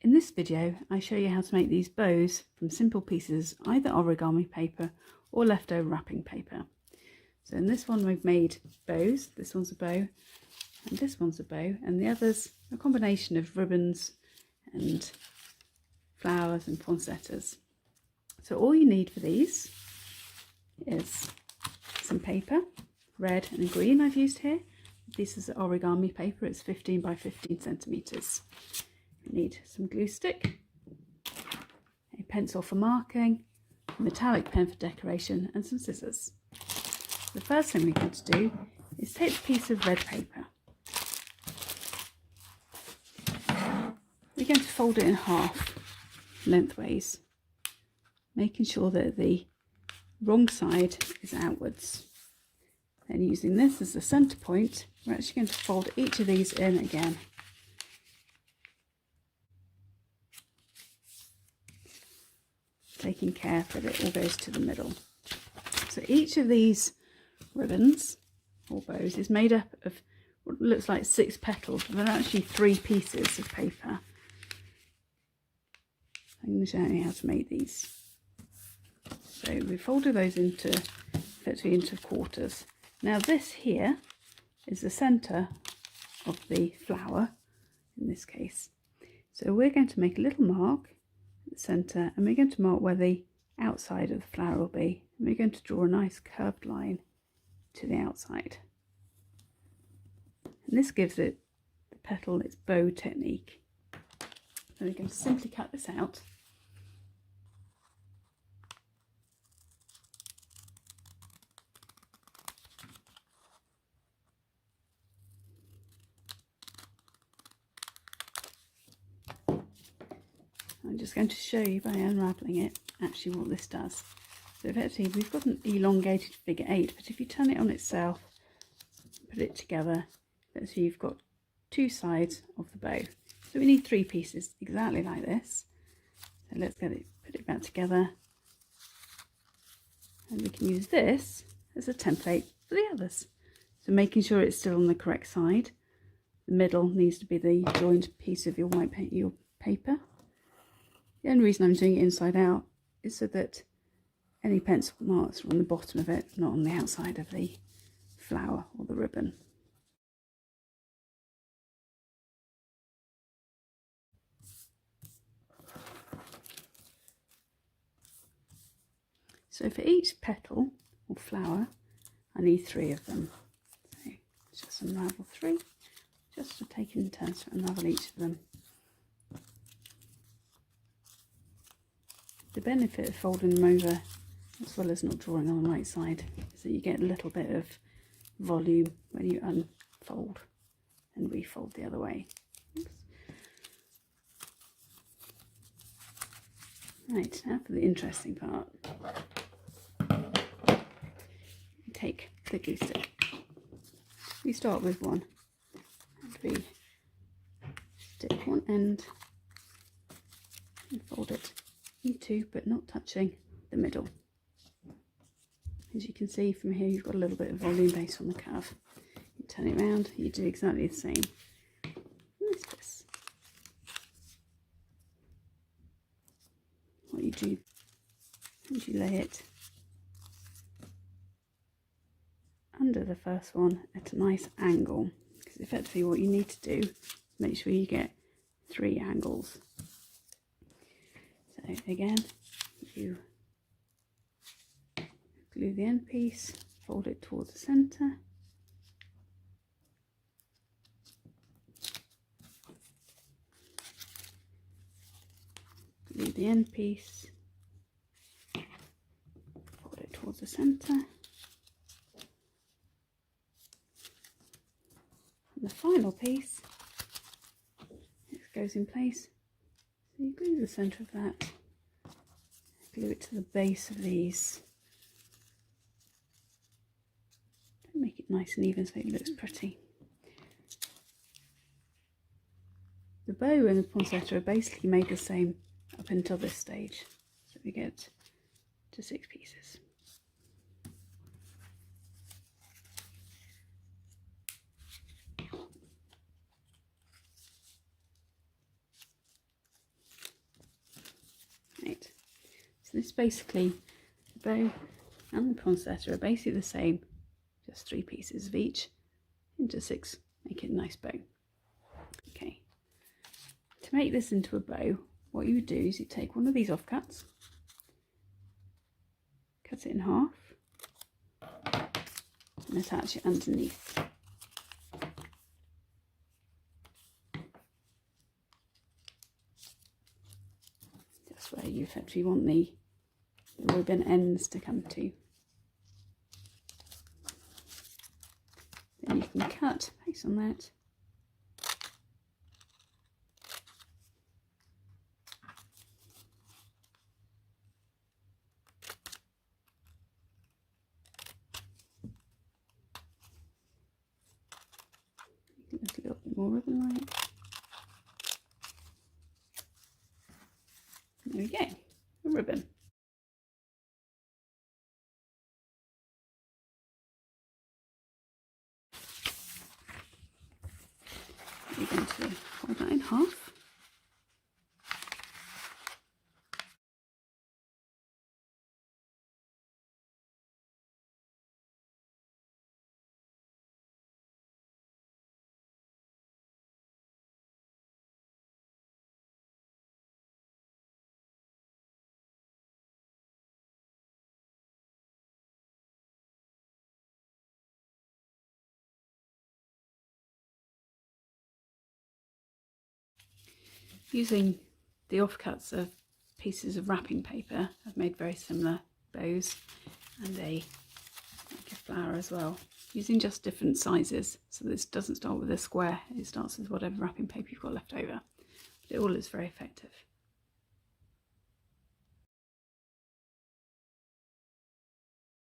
In this video, I show you how to make these bows from simple pieces, either origami paper or leftover wrapping paper. So in this one we've made bows. This one's a bow and this one's a bow, and the other's a combination of ribbons and flowers and poinsettias. So all you need for these is some paper, red and green I've used here. This is origami paper, it's 15 by 15 centimetres. You need some glue stick, a pencil for marking, a metallic pen for decoration and some scissors. The first thing we're going to do is take a piece of red paper. We're going to fold it in half lengthways, making sure that the wrong side is outwards. Then using this as the centre point, we're actually going to fold each of these in again. Taking care that it all goes to the middle. So each of these ribbons or bows is made up of what looks like 6 petals, but they're actually 3 pieces of paper. I'm going to show you how to make these. So we folded those effectively into quarters. Now this here is the centre of the flower in this case. So we're going to make a little mark at the centre, and we're going to mark where the outside of the flower will be. And we're going to draw a nice curved line to the outside. And this gives it, the petal, its bow technique. So we're going to simply cut this out. I'm just going to show you by unravelling it actually what this does. So effectively we've got an elongated figure 8, but if you turn it on itself, put it together, so you've got 2 sides of the bow. So we need 3 pieces exactly like this. So let's put it back together, and we can use this as a template for the others. So making sure it's still on the correct side. The middle needs to be the joined piece of your your paper. The only reason I'm doing it inside out is so that any pencil marks are on the bottom of it, not on the outside of the flower or the ribbon. So for each petal or flower, I need 3 of them. So just unravel 3, just for taking turns to unravel each of them. The benefit of folding them over, as well as not drawing on the right side, is that you get a little bit of volume when you unfold and refold the other way. Oops. Right, now for the interesting part. You take the glue stick. We start with one, and we stick one end and fold it into, but not touching the middle. As you can see from here, you've got a little bit of volume based on the curve. You turn it around, you do exactly the same. This. What you do is you lay it under the first one at a nice angle, because effectively what you need to do is make sure you get 3 angles. So again, you glue the end piece, fold it towards the centre, glue the end piece, fold it towards the centre, and the final piece, it goes in place. So you glue the centre of that, glue it to the base of these. Don't make it nice and even so it looks pretty. The bow and the poinsettia are basically made the same up until this stage. So we get to 6 pieces. So this basically, the bow and the poinsettia are basically the same, just 3 pieces of each into 6, make it a nice bow. Okay, to make this into a bow, what you would do is you take one of these offcuts, cut it in half and attach it underneath. That's where you effectively want the ribbon ends to come to. Then you can cut based on that. There's a little bit more ribbon on it. There we go, a ribbon. We're going to fold that in half. Using the offcuts of pieces of wrapping paper, I've made very similar bows and like a flower as well, using just different sizes. So this doesn't start with a square, it starts with whatever wrapping paper you've got left over. But it all is very effective.